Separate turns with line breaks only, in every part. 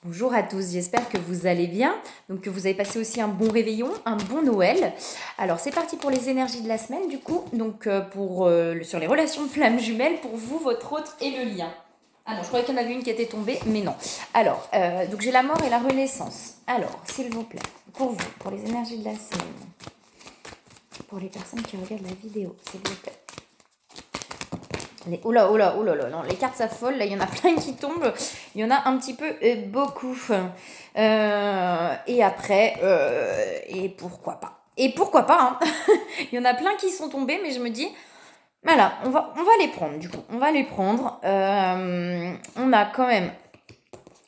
Bonjour à tous, j'espère que vous allez bien, donc que vous avez passé aussi un bon réveillon, un bon Noël. Alors c'est parti pour les énergies de la semaine du coup, donc sur les relations de flammes jumelles, pour vous, votre autre et le lien. Ah non, je croyais qu'il y en avait une qui était tombée, mais non. Alors, donc j'ai la mort et la renaissance. Alors, s'il vous plaît, pour vous, pour les énergies de la semaine, pour les personnes qui regardent la vidéo, s'il vous plaît. Oula, oula, oula, oula, non, les cartes s'affolent, là il y en a plein qui tombent, il y en a un petit peu beaucoup. Et après, et pourquoi pas. Et pourquoi pas, hein. Il y en a plein qui sont tombés, mais je me dis, voilà, on va les prendre du coup, on va les prendre. On a quand même...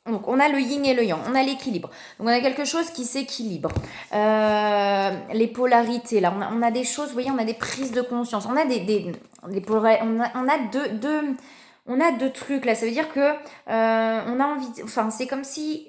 Donc on a le yin et le yang, on a l'équilibre. Donc on a quelque chose qui s'équilibre. Les polarités, là, on a des choses, vous voyez, on a des prises de conscience. On a on a deux trucs là. Ça veut dire que on a envie, enfin c'est comme si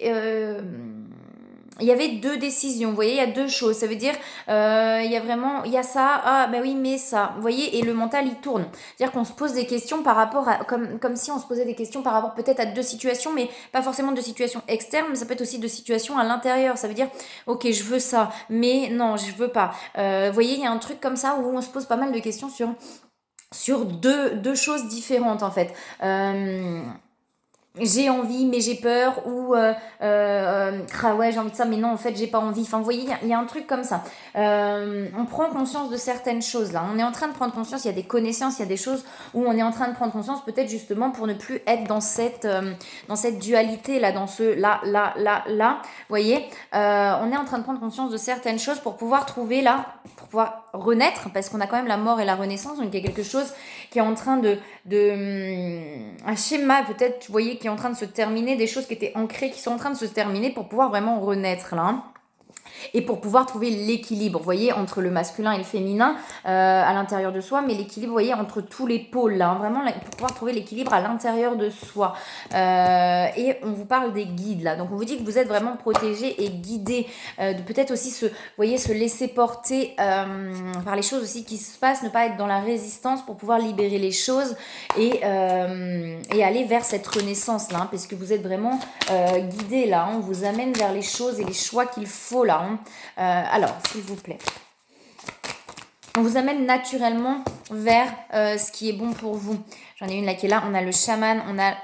il y avait deux décisions, vous voyez, il y a deux choses. Ça veut dire, il y a vraiment, il y a ça, ah ben oui, mais ça, vous voyez, et le mental il tourne. C'est-à-dire qu'on se pose des questions par rapport à, comme si on se posait des questions par rapport peut-être à deux situations, mais pas forcément de situations externes, mais ça peut être aussi de situations à l'intérieur. Ça veut dire, ok, je veux ça, mais non, je veux pas. Vous voyez, il y a un truc comme ça où on se pose pas mal de questions sur deux choses différentes en fait. J'ai envie mais j'ai peur, ou ah ouais j'ai envie de ça mais non en fait j'ai pas envie, enfin vous voyez il y a un truc comme ça. On prend conscience de certaines choses là, on est en train de prendre conscience, il y a des connaissances, il y a des choses où on est en train de prendre conscience, peut-être justement pour ne plus être dans cette dualité là, dans ce là, vous voyez. On est en train de prendre conscience de certaines choses pour pouvoir trouver là, pour pouvoir renaître, parce qu'on a quand même la mort et la renaissance, donc il y a quelque chose qui est en train un schéma peut-être, vous voyez, qui est en train de se terminer, des choses qui étaient ancrées, qui sont en train de se terminer pour pouvoir vraiment renaître là, hein. Et pour pouvoir trouver l'équilibre, vous voyez, entre le masculin et le féminin à l'intérieur de soi, mais l'équilibre, vous voyez, entre tous les pôles là, hein, vraiment pour pouvoir trouver l'équilibre à l'intérieur de soi. Et on vous parle des guides là, donc on vous dit que vous êtes vraiment protégé et guidé, de peut-être aussi vous voyez, se laisser porter par les choses aussi qui se passent, ne pas être dans la résistance pour pouvoir libérer les choses et aller vers cette renaissance là, hein, parce que vous êtes vraiment guidé là, hein, on vous amène vers les choses et les choix qu'il faut là, hein. Alors, s'il vous plaît, on vous amène naturellement vers ce qui est bon pour vous. J'en ai une là qui est là, on a le chaman, on a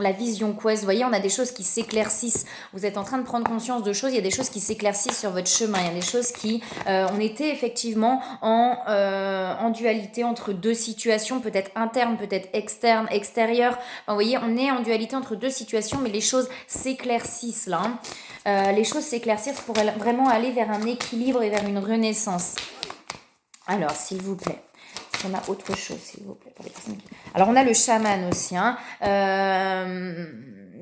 la vision quest, vous voyez, on a des choses qui s'éclaircissent. Vous êtes en train de prendre conscience de choses, il y a des choses qui s'éclaircissent sur votre chemin, il y a des choses qui... on était effectivement en dualité entre deux situations, peut-être internes, peut-être externes, extérieures. Enfin, vous voyez, on est en dualité entre deux situations, mais les choses s'éclaircissent là, hein. Les choses s'éclaircissent pour vraiment aller vers un équilibre et vers une renaissance. Alors, s'il vous plaît, est-ce qu'on a autre chose, s'il vous plaît, pour les personnes qui... Alors, on a le chaman aussi, hein.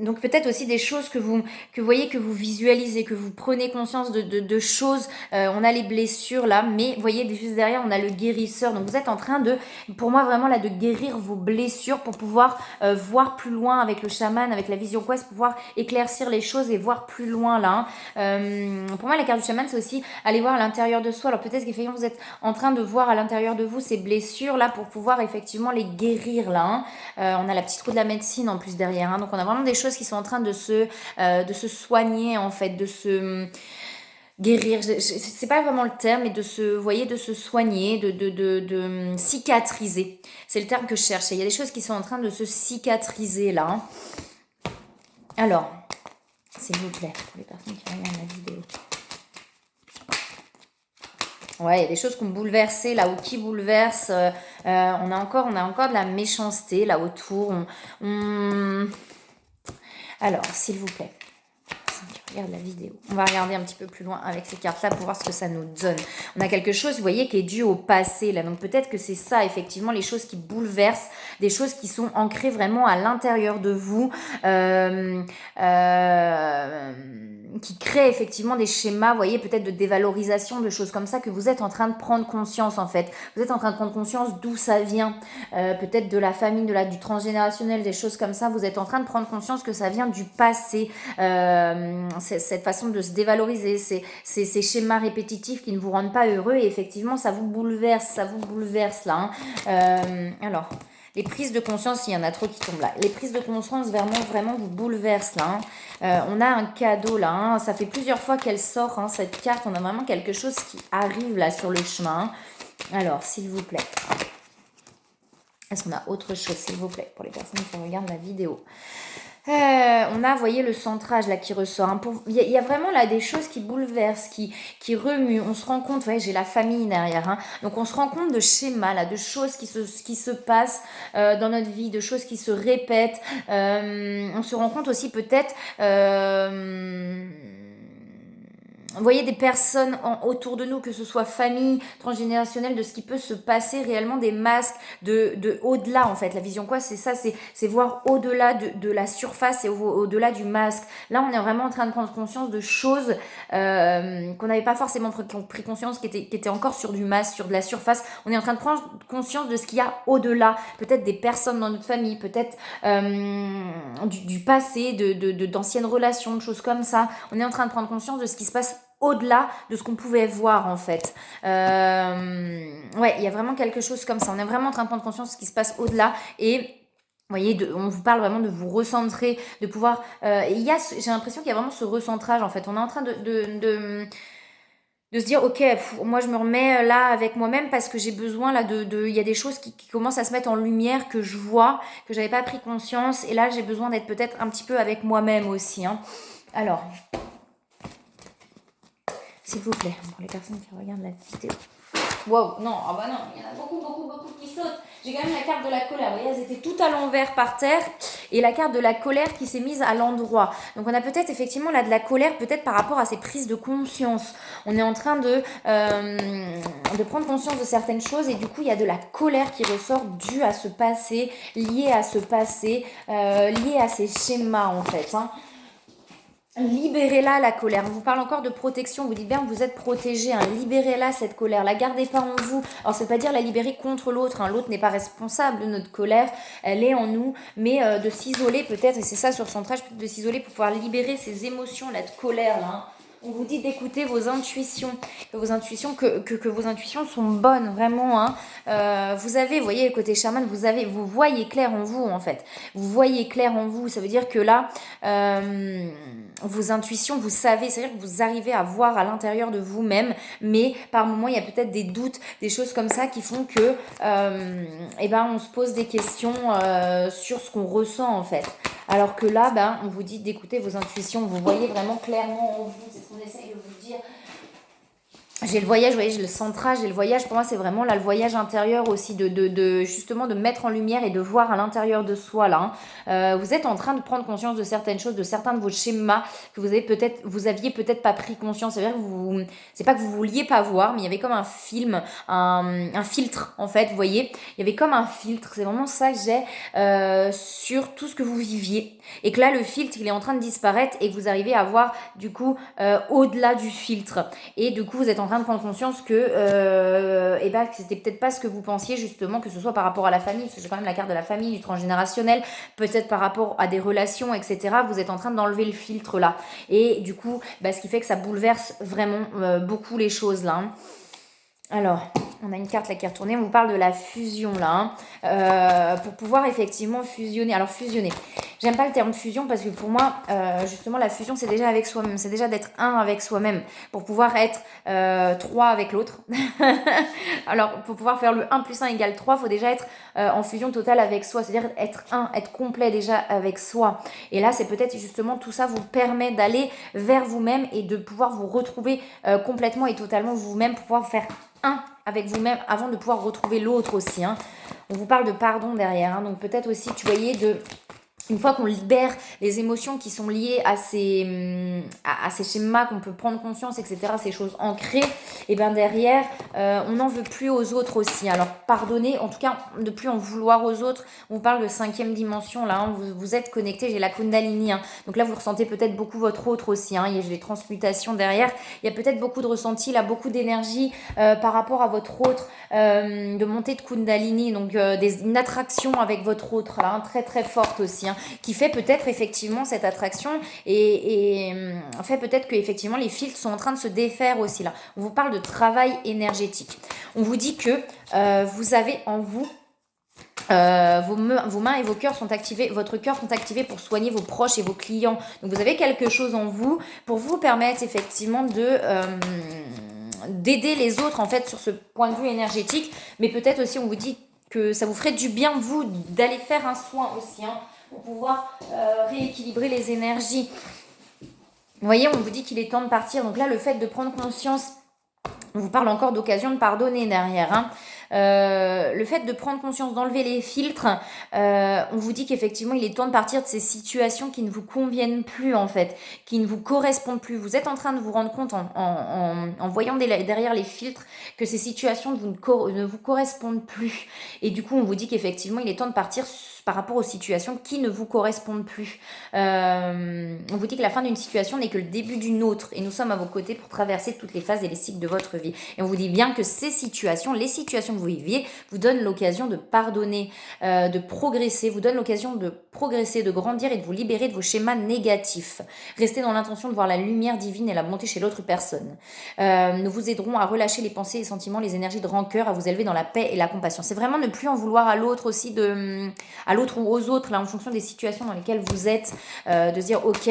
Donc, peut-être aussi des choses que vous voyez, que vous visualisez, que vous prenez conscience de choses. On a les blessures, là, mais vous voyez, juste derrière, on a le guérisseur. Donc, vous êtes en train de, pour moi, vraiment, là, de guérir vos blessures pour pouvoir voir plus loin avec le chaman, avec la vision quest, pouvoir éclaircir les choses et voir plus loin, là, hein. Pour moi, la carte du chaman, c'est aussi aller voir à l'intérieur de soi. Alors, peut-être qu'effectivement, vous êtes en train de voir à l'intérieur de vous ces blessures là pour pouvoir effectivement les guérir là, hein. On a la petite roue de la médecine en plus derrière, hein. Donc on a vraiment des choses qui sont en train de se soigner en fait, de se guérir, c'est pas vraiment le terme, mais vous voyez, de se soigner, de cicatriser, c'est le terme que je cherchais. Il y a des choses qui sont en train de se cicatriser là, hein. Alors, s'il vous plaît, pour les personnes qui regardent la vidéo. Ouais, il y a des choses qui ont bouleversé là, ou qui bouleversent. On a encore de la méchanceté là autour. Alors, s'il vous plaît, regarde la vidéo. On va regarder un petit peu plus loin avec ces cartes-là pour voir ce que ça nous donne. On a quelque chose, vous voyez, qui est dû au passé, là. Donc, peut-être que c'est ça, effectivement, les choses qui bouleversent, des choses qui sont ancrées vraiment à l'intérieur de vous, qui créent effectivement des schémas, vous voyez, peut-être de dévalorisation, de choses comme ça, que vous êtes en train de prendre conscience, en fait. Vous êtes en train de prendre conscience d'où ça vient. Peut-être de la famille, du transgénérationnel, des choses comme ça. Vous êtes en train de prendre conscience que ça vient du passé. Cette façon de se dévaloriser, ces schémas répétitifs qui ne vous rendent pas heureux, et effectivement ça vous bouleverse là, hein. Alors, Les prises de conscience, il y en a trop qui tombent là. Les prises de conscience vraiment vous bouleversent là. On a un cadeau là. Ça fait plusieurs fois qu'elle sort cette carte. On a vraiment quelque chose qui arrive là sur le chemin. Alors, s'il vous plaît. Est-ce qu'on a autre chose, s'il vous plaît, pour les personnes qui regardent la vidéo? On a, vous voyez, le centrage là qui ressort. Il y a vraiment là des choses qui bouleversent, qui remuent. On se rend compte, vous voyez, j'ai la famille derrière. Donc on se rend compte de schémas là, de choses qui se passent dans notre vie, de choses qui se répètent. On se rend compte aussi peut-être... vous voyez des personnes autour de nous, que ce soit famille, transgénérationnelle, de ce qui peut se passer réellement, des masques, de au-delà en fait. La vision quoi, c'est ça, c'est voir au-delà de la surface et au-delà du masque. Là, on est vraiment en train de prendre conscience de choses qu'on n'avait pas forcément pris conscience, qui étaient encore sur du masque, sur de la surface. On est en train de prendre conscience de ce qu'il y a au-delà. Peut-être des personnes dans notre famille, peut-être du passé, d'anciennes relations, de choses comme ça. On est en train de prendre conscience de ce qui se passe au-delà de ce qu'on pouvait voir en fait. Ouais, il y a vraiment quelque chose comme ça. On est vraiment en train de prendre conscience de ce qui se passe au-delà et vous voyez, on vous parle vraiment de vous recentrer, de pouvoir... j'ai l'impression qu'il y a vraiment ce recentrage en fait. On est en train de se dire, ok, moi je me remets là avec moi-même parce que j'ai besoin là il y a des choses qui commencent à se mettre en lumière, que je vois, que j'avais pas pris conscience. Et là, j'ai besoin d'être peut-être un petit peu avec moi-même aussi. Alors... S'il vous plaît, pour les personnes qui regardent la vidéo. Wow, non, non, il y en a beaucoup qui sautent. J'ai quand même la carte de la colère. Vous voyez, elles étaient toutes à l'envers par terre. Et la carte de la colère qui s'est mise à l'endroit. Donc on a peut-être effectivement là de la colère, peut-être par rapport à ces prises de conscience. On est en train de prendre conscience de certaines choses. Et du coup, il y a de la colère qui ressort due à ce passé, liée à ce passé, liée à ces schémas en fait. Libérez-la la colère. On vous parle encore de protection. Vous dites bien que vous êtes protégé. Libérez-la cette colère. La gardez pas en vous. Alors ça veut pas dire la libérer contre l'autre. L'autre n'est pas responsable de notre colère. Elle est en nous. Mais de s'isoler peut-être, et c'est ça sur le centrage, de s'isoler pour pouvoir libérer ces émotions là de colère là. On vous dit d'écouter vos intuitions, que vos intuitions sont bonnes, vraiment. Vous avez, vous voyez, le côté chaman, vous voyez clair en vous, en fait. Vous voyez clair en vous, ça veut dire que là, vos intuitions, vous savez, c'est-à-dire que vous arrivez à voir à l'intérieur de vous-même, mais par moments, il y a peut-être des doutes, des choses comme ça qui font que, on se pose des questions sur ce qu'on ressent, en fait. Alors que là, on vous dit d'écouter vos intuitions, vous voyez vraiment clairement en vous, c'est ce qu'on essaye de vous dire. J'ai le voyage, vous voyez, j'ai le centrage, j'ai le voyage. Pour moi, c'est vraiment là le voyage intérieur aussi, justement de mettre en lumière et de voir à l'intérieur de soi là. Vous êtes en train de prendre conscience de certaines choses, de certains de vos schémas que vous aviez peut-être pas pris conscience. C'est-à-dire que c'est pas que vous vouliez pas voir, mais il y avait comme un film, un filtre en fait. Vous voyez, il y avait comme un filtre. C'est vraiment ça que j'ai sur tout ce que vous viviez. Et que là, le filtre, il est en train de disparaître et que vous arrivez à voir du coup au-delà du filtre. Et du coup, vous êtes en train de prendre conscience que c'était peut-être pas ce que vous pensiez justement, que ce soit par rapport à la famille, parce que j'ai quand même la carte de la famille, du transgénérationnel, peut-être par rapport à des relations, etc. Vous êtes en train d'enlever le filtre là. Et du coup, ce qui fait que ça bouleverse vraiment beaucoup les choses là. Alors, on a une carte là qui est retournée, on vous parle de la fusion là, pour pouvoir effectivement fusionner. Alors fusionner, j'aime pas le terme fusion parce que pour moi, justement la fusion c'est déjà avec soi-même, c'est déjà d'être un avec soi-même, pour pouvoir être 3 avec l'autre. Alors pour pouvoir faire le 1 plus 1 égale 3, il faut déjà être en fusion totale avec soi, c'est-à-dire être être complet déjà avec soi. Et là c'est peut-être justement tout ça vous permet d'aller vers vous-même et de pouvoir vous retrouver complètement et totalement vous-même pour pouvoir faire un avec vous-même avant de pouvoir retrouver l'autre aussi. On vous parle de pardon derrière. Donc peut-être aussi, tu voyais, une fois qu'on libère les émotions qui sont liées à ces schémas, qu'on peut prendre conscience, etc., ces choses ancrées, et derrière, on n'en veut plus aux autres aussi. Alors, pardonner, en tout cas, de plus en vouloir aux autres. On parle de 5e dimension, là, vous êtes connecté, j'ai la Kundalini. Donc là, vous ressentez peut-être beaucoup votre autre aussi. J'ai les transmutations derrière. Il y a peut-être beaucoup de ressenti, là, beaucoup d'énergie par rapport à votre autre, de montée de Kundalini, donc une attraction avec votre autre, là, très très forte aussi. Qui fait peut-être effectivement cette attraction et fait peut-être que effectivement les filtres sont en train de se défaire aussi là. On vous parle de travail énergétique. On vous dit que vous avez en vous Vos mains et vos cœurs sont activés, votre cœur sont activés pour soigner vos proches et vos clients. Donc vous avez quelque chose en vous pour vous permettre effectivement d'aider les autres en fait sur ce point de vue énergétique. Mais peut-être aussi on vous dit que ça vous ferait du bien vous d'aller faire un soin aussi hein, pour pouvoir rééquilibrer les énergies. Vous voyez, on vous dit qu'il est temps de partir. Donc là, le fait de prendre conscience, on vous parle encore d'occasion de pardonner derrière. Hein. Le fait de prendre conscience, d'enlever les filtres, on vous dit qu'effectivement il est temps de partir de ces situations qui ne vous conviennent plus en fait, qui ne vous correspondent plus. Vous êtes en train de vous rendre compte en voyant derrière les filtres que ces situations ne vous correspondent plus. Et du coup on vous dit qu'effectivement il est temps de partir par rapport aux situations qui ne vous correspondent plus. On vous dit que la fin d'une situation n'est que le début d'une autre et nous sommes à vos côtés pour traverser toutes les phases et les cycles de votre vie. Et on vous dit bien que ces situations, les situations que vous viviez, vous donnent l'occasion de pardonner, de progresser, vous donnent l'occasion de progresser, de grandir et de vous libérer de vos schémas négatifs. Restez dans l'intention de voir la lumière divine et la bonté chez l'autre personne. Nous vous aiderons à relâcher les pensées, les sentiments, les énergies de rancœur, à vous élever dans la paix et la compassion. C'est vraiment ne plus en vouloir à l'autre aussi, à l'autre ou aux autres, là, en fonction des situations dans lesquelles vous êtes, de se dire, ok,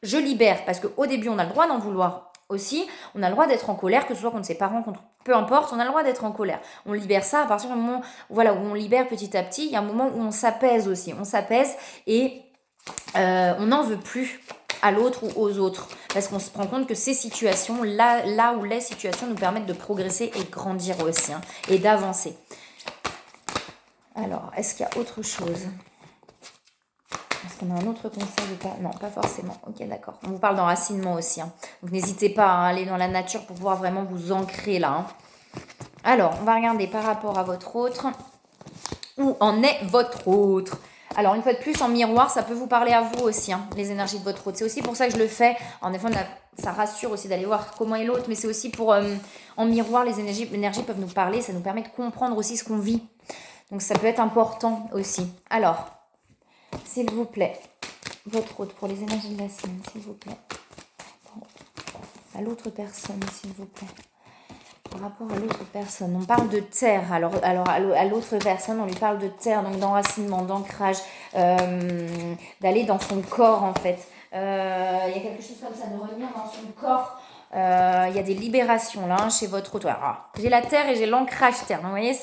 je libère, parce qu'au début, on a le droit d'en vouloir aussi, on a le droit d'être en colère, que ce soit contre ses parents, contre peu importe, on a le droit d'être en colère. On libère ça à partir du moment voilà, où on libère petit à petit, il y a un moment où on s'apaise aussi, on s'apaise et on n'en veut plus à l'autre ou aux autres, parce qu'on se rend compte que ces situations, là où les situations nous permettent de progresser et de grandir aussi, hein, et d'avancer. Alors, est-ce qu'il y a autre chose ? Est-ce qu'on a un autre conseil ou pas ? Non, pas forcément. Ok, d'accord. On vous parle d'enracinement aussi. Hein. Donc, n'hésitez pas à aller dans la nature pour pouvoir vraiment vous ancrer là. Hein. Alors, on va regarder par rapport à votre autre. Où en est votre autre ? Alors, une fois de plus, en miroir, ça peut vous parler à vous aussi, hein, les énergies de votre autre. C'est aussi pour ça que je le fais. En effet, ça rassure aussi d'aller voir comment est l'autre, mais c'est aussi pour, en miroir, les énergies peuvent nous parler. Ça nous permet de comprendre aussi ce qu'on vit. Donc, ça peut être important aussi. Alors, s'il vous plaît, votre autre pour les énergies de la semaine, s'il vous plaît. À l'autre personne, s'il vous plaît. Par rapport à l'autre personne, on parle de terre. Alors à l'autre personne, on lui parle de terre, donc d'enracinement, d'ancrage, d'aller dans son corps en fait. Il y a quelque chose comme ça, de revenir dans son corps. Il y a des libérations là chez votre autre. J'ai la terre et j'ai l'ancrage terre. Donc, vous voyez,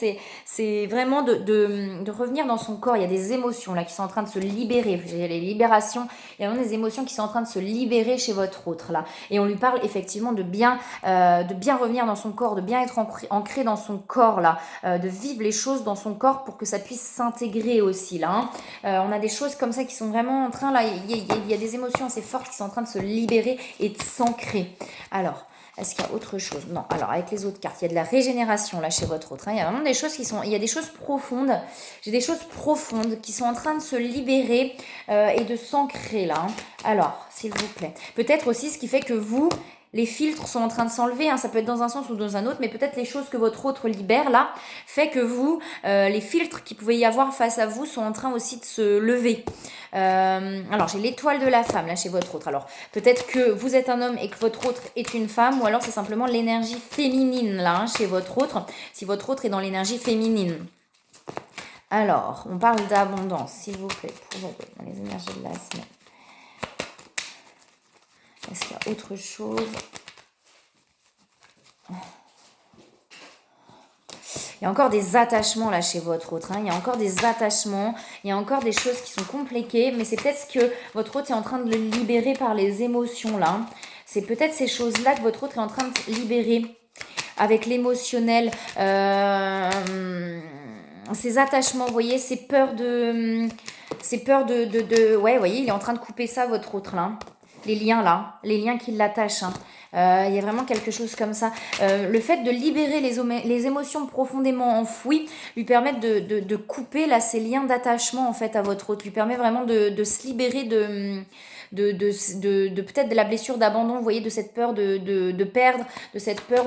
c'est vraiment de revenir dans son corps. Il y a des émotions là qui sont en train de se libérer. J'ai les libérations. Il y a vraiment des émotions qui sont en train de se libérer chez votre autre là. Et on lui parle effectivement de bien revenir dans son corps, de bien être ancré dans son corps là, de vivre les choses dans son corps pour que ça puisse s'intégrer aussi là. Hein. On a des choses comme ça qui sont vraiment en train là. Il y a des émotions assez fortes qui sont en train de se libérer et de s'ancrer. Alors, est-ce qu'il y a autre chose ? Non. Alors, avec les autres cartes, il y a de la régénération là chez votre autre. Hein. Il y a vraiment des choses il y a des choses profondes. J'ai des choses profondes qui sont en train de se libérer et de s'ancrer là. Hein. Alors, s'il vous plaît. Peut-être aussi ce qui fait que les filtres sont en train de s'enlever, hein, ça peut être dans un sens ou dans un autre, mais peut-être les choses que votre autre libère là, fait que les filtres qui pouvaient y avoir face à vous sont en train aussi de se lever. Alors j'ai l'étoile de la femme là chez votre autre. Alors peut-être que vous êtes un homme et que votre autre est une femme, ou alors c'est simplement l'énergie féminine là hein, chez votre autre, si votre autre est dans l'énergie féminine. Alors, on parle d'abondance, s'il vous plaît, pour les énergies de la semaine. Est-ce qu'il y a autre chose ? Il y a encore des attachements là chez votre autre. Hein. Il y a encore des attachements. Il y a encore des choses qui sont compliquées. Mais c'est peut-être ce que votre autre est en train de le libérer par les émotions là. C'est peut-être ces choses-là que votre autre est en train de libérer avec l'émotionnel. Ces attachements, vous voyez, ces peurs de... Ouais, vous voyez, il est en train de couper ça, votre autre là. Les liens qui l'attachent. Hein. Il y a vraiment quelque chose comme ça. Le fait de libérer les émotions profondément enfouies lui permet de couper là, ces liens d'attachement en fait à votre autre. Lui permet vraiment de se libérer de peut-être de la blessure d'abandon, vous voyez, de cette peur de perdre, de cette peur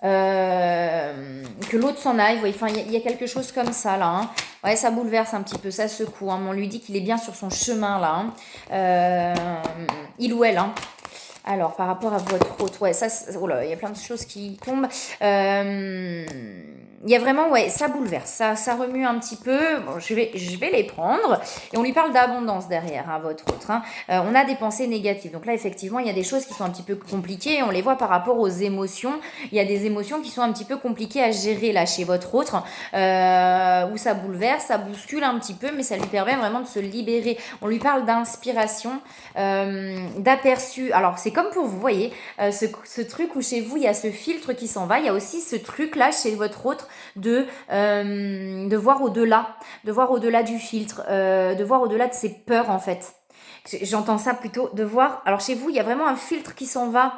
que l'autre s'en aille, vous voyez, enfin il y a quelque chose comme ça là, hein. Ouais, ça bouleverse un petit peu, ça secoue, hein. On lui dit qu'il est bien sur son chemin là, hein. Il ou elle, hein. Alors, par rapport à votre autre, ouais, ça, oh là, il y a plein de choses qui tombent. Il y a vraiment, ouais, ça bouleverse, ça remue un petit peu. Bon, je vais les prendre. Et on lui parle d'abondance derrière, hein, votre autre. Hein. On a des pensées négatives. Donc là, effectivement, il y a des choses qui sont un petit peu compliquées. On les voit par rapport aux émotions. Il y a des émotions qui sont un petit peu compliquées à gérer là chez votre autre, où ça bouleverse, ça bouscule un petit peu, mais ça lui permet vraiment de se libérer. On lui parle d'inspiration, d'aperçu. Alors, c'est comme pour vous, voyez, ce truc où chez vous, il y a ce filtre qui s'en va. Il y a aussi ce truc-là chez votre autre de voir au-delà du filtre, de voir au-delà de ses peurs en fait. J'entends ça plutôt, de voir. Alors chez vous, il y a vraiment un filtre qui s'en va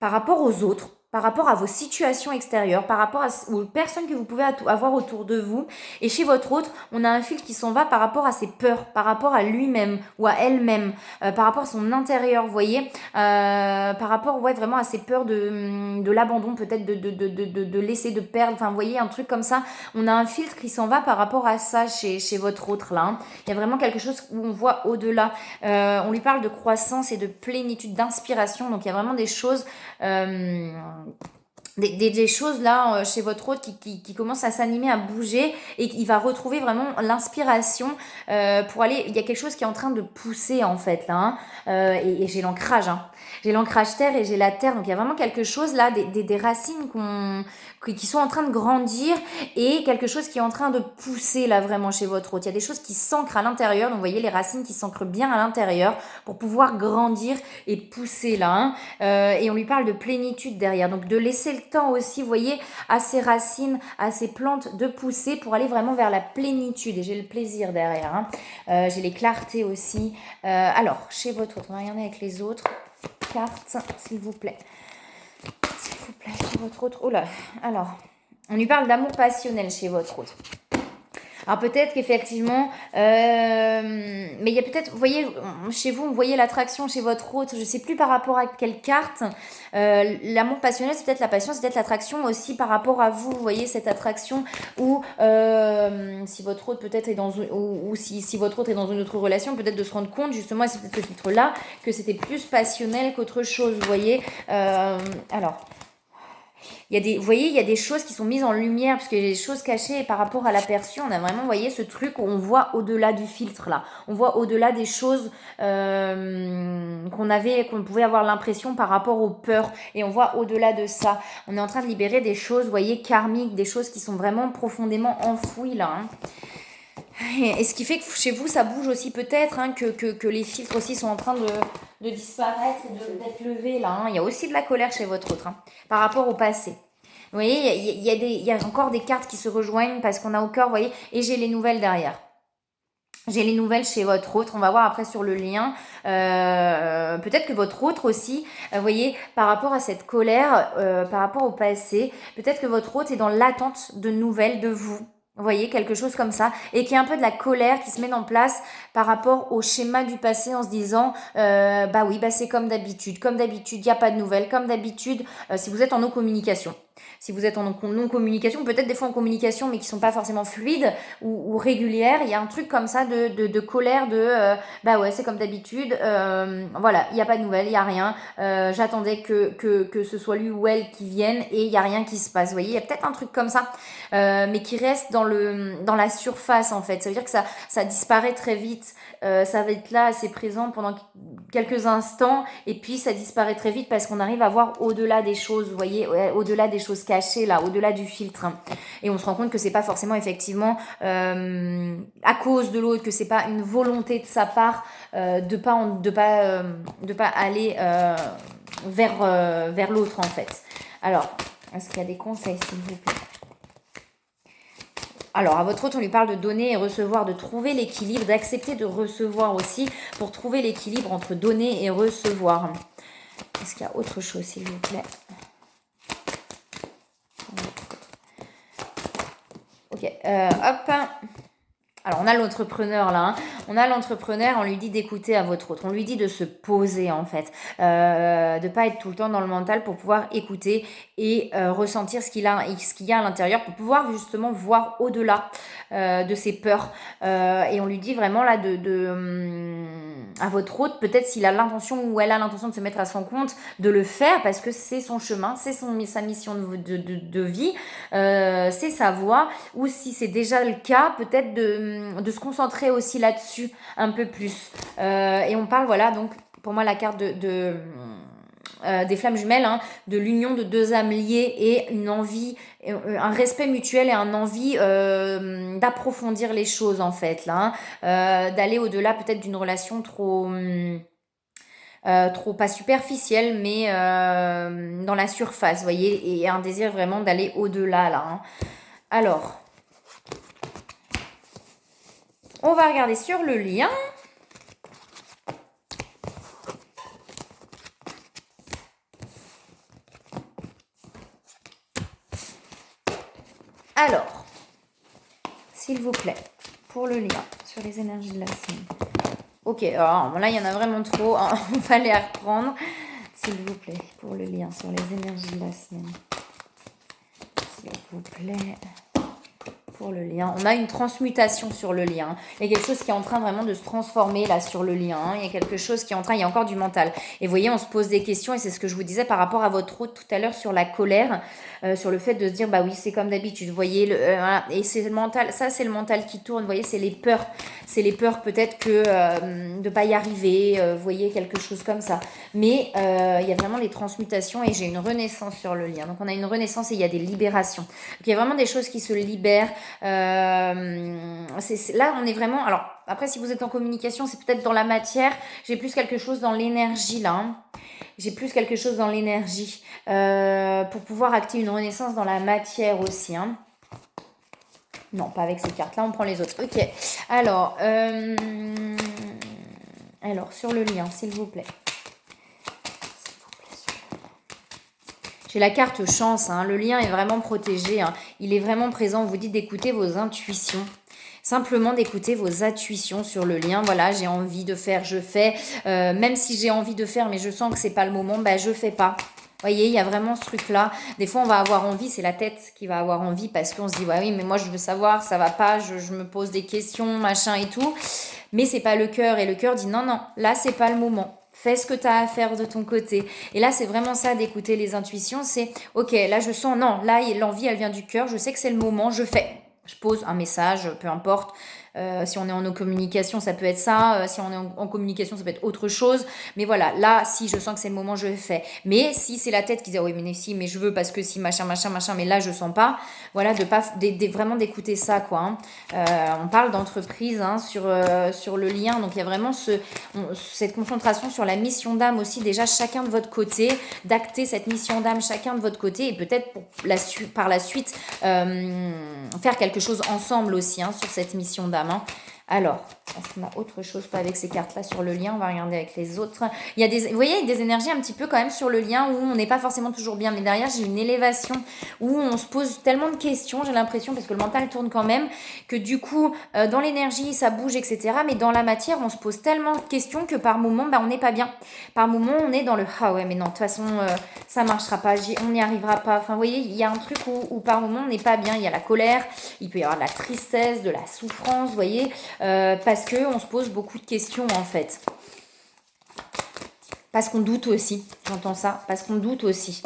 par rapport aux autres, par rapport à vos situations extérieures, par rapport aux personnes que vous pouvez avoir autour de vous. Et chez votre autre, on a un fil qui s'en va par rapport à ses peurs, par rapport à lui-même ou à elle-même, par rapport à son intérieur, vous voyez, par rapport ouais, vraiment à ses peurs de l'abandon, peut-être de laisser, de perdre, enfin vous voyez, un truc comme ça. On a un filtre qui s'en va par rapport à ça chez votre autre là. Hein. Il y a vraiment quelque chose où on voit au-delà. On lui parle de croissance et de plénitude, d'inspiration, donc il y a vraiment des choses des choses là chez votre hôte qui commencent à s'animer, à bouger et il va retrouver vraiment l'inspiration pour aller. Il y a quelque chose qui est en train de pousser en fait là. Hein, et j'ai l'ancrage. Hein. J'ai l'ancrage terre et j'ai la terre. Donc il y a vraiment quelque chose là, des racines qui sont en train de grandir et quelque chose qui est en train de pousser là vraiment chez votre hôte. Il y a des choses qui s'ancrent à l'intérieur. Donc vous voyez les racines qui s'ancrent bien à l'intérieur pour pouvoir grandir et pousser là. Hein. Et on lui parle de plénitude derrière. Donc de laisser le temps aussi, vous voyez, à ces racines, à ces plantes de pousser pour aller vraiment vers la plénitude. Et j'ai le plaisir derrière. Hein. J'ai les clartés aussi. Alors, chez votre autre, on va regarder avec les autres cartes, s'il vous plaît. S'il vous plaît, chez votre autre. Oh là, alors, on lui parle d'amour passionnel chez votre autre. Alors peut-être qu'effectivement, mais il y a peut-être, vous voyez, chez vous, vous voyez l'attraction chez votre hôte, je ne sais plus par rapport à quelle carte. L'amour passionnel, c'est peut-être la passion, c'est peut-être l'attraction aussi par rapport à vous, vous voyez, cette attraction où si votre hôte peut-être est dans une, ou si votre hôte est dans une autre relation, peut-être de se rendre compte justement, et c'est peut-être ce filtre-là, que c'était plus passionnel qu'autre chose, vous voyez. Alors... Il y a des, vous voyez, il y a des choses qui sont mises en lumière, parce qu'il y a des choses cachées, et par rapport à l'aperçu, on a vraiment, vous voyez, ce truc où on voit au-delà du filtre, là. On voit au-delà des choses qu'on pouvait avoir l'impression par rapport aux peurs, et on voit au-delà de ça. On est en train de libérer des choses, vous voyez, karmiques, des choses qui sont vraiment profondément enfouies, là. Hein. Et ce qui fait que chez vous, ça bouge aussi peut-être, hein, que les filtres aussi sont en train de disparaître et d'être levés là. Hein. Il y a aussi de la colère chez votre autre, hein, par rapport au passé. Vous voyez, il y a encore des cartes qui se rejoignent parce qu'on a au cœur, vous voyez, et j'ai les nouvelles derrière. J'ai les nouvelles chez votre autre. On va voir après sur le lien. Peut-être que votre autre aussi, vous voyez, par rapport à cette colère, par rapport au passé, peut-être que votre autre est dans l'attente de nouvelles de vous. Vous voyez, quelque chose comme ça. Et qu'il y a un peu de la colère qui se met en place par rapport au schéma du passé en se disant, bah oui, bah c'est comme d'habitude. Comme d'habitude, il n'y a pas de nouvelles. Comme d'habitude, si vous êtes en non-communication. Si vous êtes en non-communication, peut-être des fois en communication, mais qui sont pas forcément fluides ou régulières, il y a un truc comme ça de colère, bah ouais, c'est comme d'habitude, voilà, il n'y a pas de nouvelles, il n'y a rien, j'attendais que ce soit lui ou elle qui vienne et il n'y a rien qui se passe, vous voyez, il y a peut-être un truc comme ça, mais qui reste dans la surface en fait, ça veut dire que ça disparaît très vite, ça va être là assez présent pendant quelques instants et puis ça disparaît très vite parce qu'on arrive à voir au-delà des choses, vous voyez, au-delà des choses cachées là, au-delà du filtre. Et on se rend compte que c'est pas forcément effectivement à cause de l'autre, que c'est pas une volonté de sa part de pas aller vers l'autre en fait. Alors, est-ce qu'il y a des conseils s'il vous plaît? Alors, à votre autre, on lui parle de donner et recevoir, de trouver l'équilibre, d'accepter de recevoir aussi pour trouver l'équilibre entre donner et recevoir. Est-ce qu'il y a autre chose, s'il vous plaît? Ok, hop. Alors, on a l'entrepreneur là, hein. On a l'entrepreneur, on lui dit d'écouter à votre autre. On lui dit de se poser en fait, de pas être tout le temps dans le mental pour pouvoir écouter et ressentir ce qu'il y a à l'intérieur pour pouvoir justement voir au-delà de ses peurs. Et on lui dit vraiment là à votre hôte, peut-être s'il a l'intention ou elle a l'intention de se mettre à son compte, de le faire parce que c'est son chemin, c'est sa mission de vie, c'est sa voie, ou si c'est déjà le cas, peut-être de se concentrer aussi là-dessus un peu plus. Et on parle, voilà, donc pour moi la carte des flammes jumelles, hein, de l'union de deux âmes liées et une envie, un respect mutuel et un envie d'approfondir les choses en fait là, hein, d'aller au-delà peut-être d'une relation trop pas superficielle mais dans la surface, vous voyez, et un désir vraiment d'aller au-delà là, hein. Alors, on va regarder sur le lien. Alors, s'il vous plaît, pour le lien sur les énergies de la semaine. Ok, alors là, il y en a vraiment trop. Hein, on va les reprendre. S'il vous plaît, pour le lien sur les énergies de la semaine. S'il vous plaît, pour le lien. On a une transmutation sur le lien. Il y a quelque chose qui est en train vraiment de se transformer là sur le lien. Il y a quelque chose qui est en train, il y a encore du mental. Et vous voyez, on se pose des questions et c'est ce que je vous disais par rapport à votre hôte tout à l'heure sur la colère, sur le fait de se dire, bah oui, c'est comme d'habitude, vous voyez, voilà. Et c'est le mental, ça c'est le mental qui tourne, vous voyez, c'est les peurs. C'est les peurs peut-être que de ne pas y arriver, vous voyez, quelque chose comme ça. Mais il y a vraiment des transmutations et j'ai une renaissance sur le lien. Donc on a une renaissance et il y a des libérations. Donc il y a vraiment des choses qui se libèrent. Là, on est vraiment... Alors, après, si vous êtes en communication, c'est peut-être dans la matière. J'ai plus quelque chose dans l'énergie, là. Hein. J'ai plus quelque chose dans l'énergie pour pouvoir activer une renaissance dans la matière aussi. Hein. Non, pas avec ces cartes-là, on prend les autres. Ok, alors sur le lien, s'il vous plaît. J'ai la carte chance, hein. Le lien est vraiment protégé, hein. Il est vraiment présent, on vous dit d'écouter vos intuitions. Simplement d'écouter vos intuitions sur le lien. Voilà, j'ai envie de faire, je fais. Même si j'ai envie de faire, mais je sens que c'est pas le moment, bah je fais pas. Vous voyez, il y a vraiment ce truc-là. Des fois, on va avoir envie, c'est la tête qui va avoir envie parce qu'on se dit, ouais, oui, mais moi, je veux savoir, ça va pas, je me pose des questions, machin et tout. Mais c'est pas le cœur. Et le cœur dit, non, non, là, c'est pas le moment. Fais ce que tu as à faire de ton côté. Et là, c'est vraiment ça d'écouter les intuitions. C'est, ok, là, je sens, non, là, l'envie, elle vient du cœur. Je sais que c'est le moment, je fais. Je pose un message, peu importe. Si on est en communication, ça peut être ça. Si on est en communication, ça peut être autre chose. Mais voilà, là, si je sens que c'est le moment, je fais. Mais si c'est la tête qui dit, oui, mais si, mais je veux parce que si, machin, mais là, je sens pas. Voilà, vraiment d'écouter ça, quoi. Hein. On parle d'entreprise hein, sur le lien. Donc, il y a vraiment cette concentration sur la mission d'âme aussi, déjà, chacun de votre côté, d'acter cette mission d'âme chacun de votre côté et peut-être par la suite faire quelque chose ensemble aussi hein, sur cette mission d'âme. Hein. Alors, est-ce qu'on a autre chose pas avec ces cartes-là sur le lien? On va regarder avec les autres. Il y a vous voyez, des énergies un petit peu quand même sur le lien où on n'est pas forcément toujours bien. Mais derrière, j'ai une élévation où on se pose tellement de questions, j'ai l'impression, parce que le mental tourne quand même, que du coup, dans l'énergie, ça bouge, etc. Mais dans la matière, on se pose tellement de questions que par moment, bah, on n'est pas bien. Par moment, on est dans le « Ah ouais, mais non, de toute façon, ça marchera pas, on n'y arrivera pas. » Enfin, vous voyez, il y a un truc où par moment, on n'est pas bien. Il y a la colère, il peut y avoir de la tristesse, de la souffrance, vous voyez, parce qu'on se pose beaucoup de questions en fait. Parce qu'on doute aussi, j'entends ça, parce qu'on doute aussi.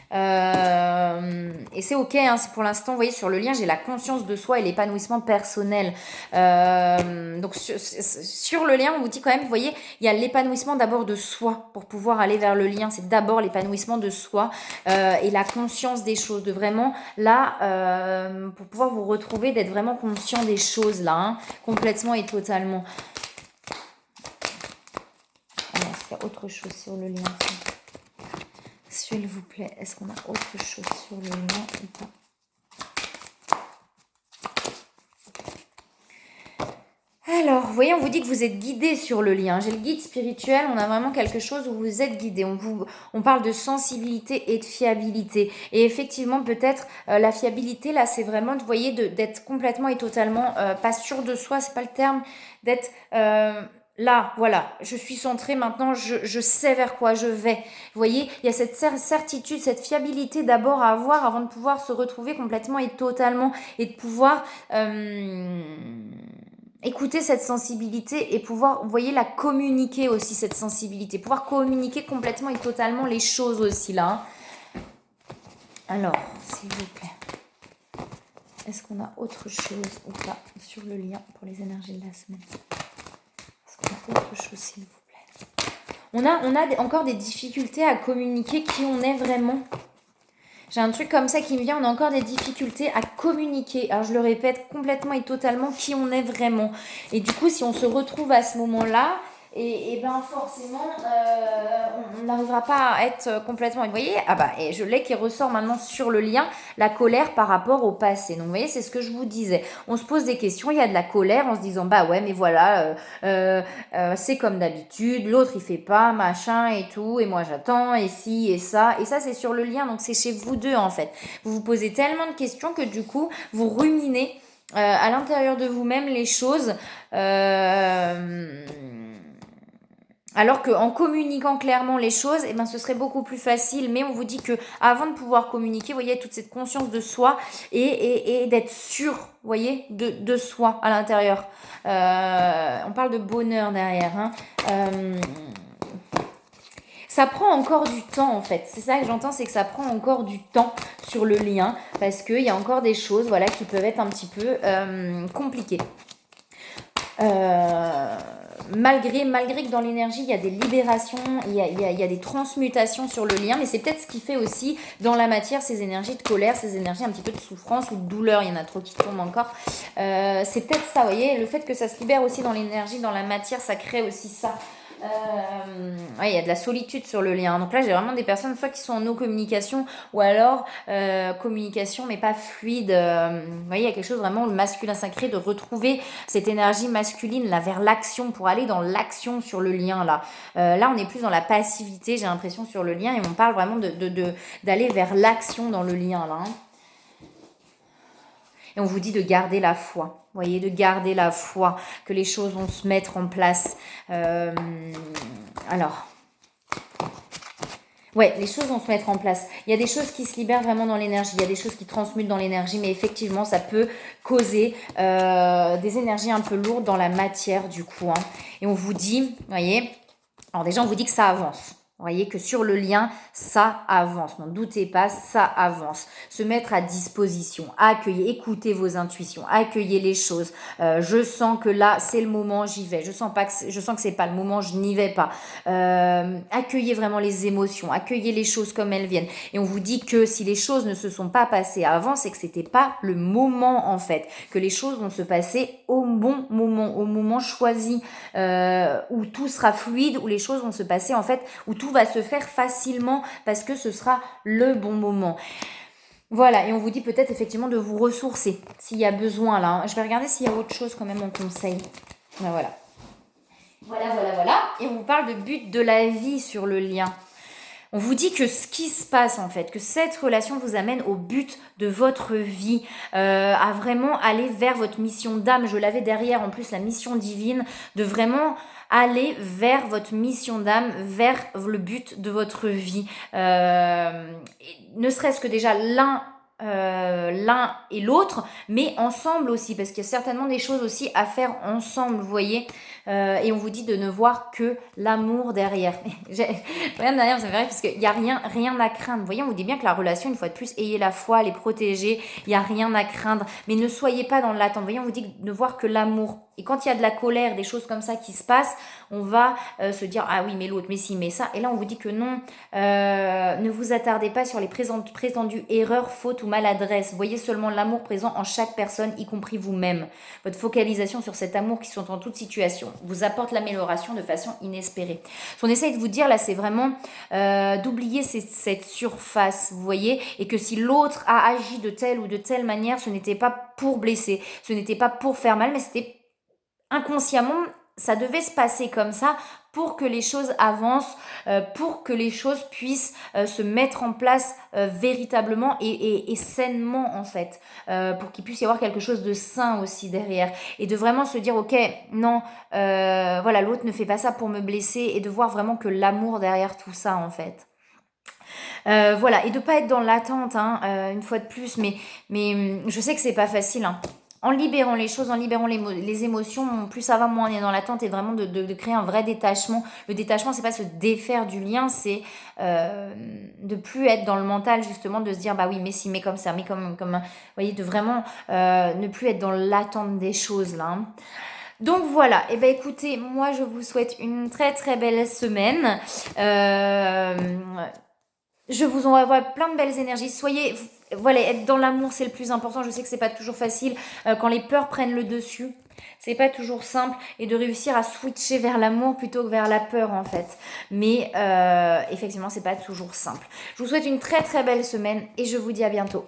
Et c'est ok, hein, c'est pour l'instant, vous voyez, sur le lien, j'ai la conscience de soi et l'épanouissement personnel. Donc sur le lien, on vous dit quand même, vous voyez, il y a l'épanouissement d'abord de soi pour pouvoir aller vers le lien. C'est d'abord l'épanouissement de soi et la conscience des choses, de vraiment là, pour pouvoir vous retrouver, d'être vraiment conscient des choses là, hein, complètement et totalement. Alors, est-ce qu'il y a autre chose sur le lien? S'il vous plaît, est-ce qu'on a autre chose sur le lien ou pas? Alors, vous voyez, on vous dit que vous êtes guidé sur le lien. J'ai le guide spirituel, on a vraiment quelque chose où vous êtes guidé. On parle de sensibilité et de fiabilité. Et effectivement, peut-être la fiabilité, là, c'est vraiment, vous voyez, d'être complètement et totalement pas sûr de soi, c'est pas le terme, d'être là, voilà, je suis centrée maintenant, je sais vers quoi je vais. Vous voyez, il y a cette certitude, cette fiabilité d'abord à avoir avant de pouvoir se retrouver complètement et totalement et de pouvoir écouter cette sensibilité et pouvoir, vous voyez, la communiquer aussi, cette sensibilité. Pouvoir communiquer complètement et totalement les choses aussi, là. Alors, s'il vous plaît, est-ce qu'on a autre chose ou pas sur le lien pour les énergies de la semaine? Est-ce qu'on a autre chose, s'il vous plaît? On a encore des difficultés à communiquer qui on est vraiment. J'ai un truc comme ça qui me vient, on a encore des difficultés à communiquer. Alors je le répète complètement et totalement qui on est vraiment. Et du coup, si on se retrouve à ce moment-là, et ben forcément, on n'arrivera pas à être complètement. Vous voyez, ah bah, et je l'ai qui ressort maintenant sur le lien, la colère par rapport au passé. Donc vous voyez, c'est ce que je vous disais. On se pose des questions, il y a de la colère en se disant bah ouais, mais voilà, c'est comme d'habitude, l'autre il fait pas, machin et tout, et moi j'attends, et si, et ça c'est sur le lien, donc c'est chez vous deux en fait. Vous vous posez tellement de questions que du coup, vous ruminez à l'intérieur de vous-même les choses. Alors qu'en communiquant clairement les choses, eh ben, ce serait beaucoup plus facile. Mais on vous dit que avant de pouvoir communiquer, vous voyez, toute cette conscience de soi et d'être sûr, vous voyez, de soi à l'intérieur. On parle de bonheur derrière. Hein. Ça prend encore du temps en fait. C'est ça que j'entends, c'est que ça prend encore du temps sur le lien parce qu'il y a encore des choses, voilà, qui peuvent être un petit peu compliquées. Malgré que dans l'énergie, il y a des libérations, il y a des transmutations sur le lien, mais c'est peut-être ce qui fait aussi dans la matière ces énergies de colère, ces énergies un petit peu de souffrance ou de douleur, il y en a trop qui tombent encore. C'est peut-être ça, vous voyez, le fait que ça se libère aussi dans l'énergie, dans la matière, ça crée aussi ça. Ouais, il y a de la solitude sur le lien. Donc là, j'ai vraiment des personnes soit qui sont en no-communication ou alors communication mais pas fluide. Vous voyez, il y a quelque chose vraiment le masculin sacré de retrouver cette énergie masculine là vers l'action pour aller dans l'action sur le lien là. Là, on est plus dans la passivité, j'ai l'impression sur le lien et on parle vraiment d'aller vers l'action dans le lien là. Hein. Et on vous dit de garder la foi. Vous voyez, de garder la foi, que les choses vont se mettre en place. Alors, ouais, les choses vont se mettre en place. Il y a des choses qui se libèrent vraiment dans l'énergie. Il y a des choses qui transmutent dans l'énergie, mais effectivement, ça peut causer des énergies un peu lourdes dans la matière, du coup. Hein. Et on vous dit, vous voyez, alors déjà, on vous dit que ça avance. Vous voyez que sur le lien, ça avance. N'en doutez pas, ça avance. Se mettre à disposition, accueillir, écouter vos intuitions, accueillir les choses. Je sens que là, c'est le moment, j'y vais. Je sens que c'est pas le moment, je n'y vais pas. Accueillez vraiment les émotions, accueillez les choses comme elles viennent. Et on vous dit que si les choses ne se sont pas passées avant, c'est que c'était pas le moment en fait. Que les choses vont se passer au bon moment, au moment choisi, où tout sera fluide, où les choses vont se passer en fait, où tout va se faire facilement parce que ce sera le bon moment. Voilà, et on vous dit peut-être effectivement de vous ressourcer s'il y a besoin là. Je vais regarder s'il y a autre chose quand même en conseil. Ben voilà. Voilà. Et on vous parle de but de la vie sur le lien. On vous dit que ce qui se passe en fait, que cette relation vous amène au but de votre vie, à vraiment aller vers votre mission d'âme. Je l'avais derrière en plus la mission divine, de vraiment aller vers votre mission d'âme, vers le but de votre vie. Ne serait-ce que déjà l'un et l'autre, mais ensemble aussi, parce qu'il y a certainement des choses aussi à faire ensemble, vous voyez. Et on vous dit de ne voir que l'amour derrière. Rien derrière, ça me fait rire parce qu'il n'y a rien à craindre. Vous voyez, on vous dit bien que la relation, une fois de plus, ayez la foi, les protéger, il n'y a rien à craindre. Mais ne soyez pas dans l'attente. Vous voyez, on vous dit de ne voir que l'amour. Et quand il y a de la colère, des choses comme ça qui se passent, on va se dire ah oui, mais l'autre, mais si, mais ça. Et là, on vous dit que non, ne vous attardez pas sur les prétendues erreurs, fautes ou maladresses. Voyez seulement l'amour présent en chaque personne, y compris vous-même. Votre focalisation sur cet amour qui sont en toute situation vous apporte l'amélioration de façon inespérée. Ce qu'on essaye de vous dire là, c'est vraiment d'oublier cette surface, vous voyez, et que si l'autre a agi de telle ou de telle manière, ce n'était pas pour blesser, ce n'était pas pour faire mal, mais c'était inconsciemment, ça devait se passer comme ça pour que les choses avancent, pour que les choses puissent se mettre en place véritablement et sainement en fait, pour qu'il puisse y avoir quelque chose de sain aussi derrière et de vraiment se dire ok non voilà l'autre ne fait pas ça pour me blesser et de voir vraiment que l'amour derrière tout ça en fait. Voilà, et de pas être dans l'attente, hein, une fois de plus, mais je sais que c'est pas facile, hein. En libérant les choses, en libérant les émotions, plus ça va, moins on est dans l'attente et vraiment de créer un vrai détachement. Le détachement, c'est pas se défaire du lien, c'est de plus être dans le mental, justement, de se dire, bah oui, mais si, mais comme ça, mais comme vous voyez, de vraiment ne plus être dans l'attente des choses, là, hein. Donc voilà, et ben écoutez, moi je vous souhaite une très très belle semaine. Euh, je vous envoie plein de belles énergies. Soyez, voilà, être dans l'amour, c'est le plus important. Je sais que c'est pas toujours facile quand les peurs prennent le dessus. C'est pas toujours simple et de réussir à switcher vers l'amour plutôt que vers la peur en fait. Mais effectivement, c'est pas toujours simple. Je vous souhaite une très très belle semaine et je vous dis à bientôt.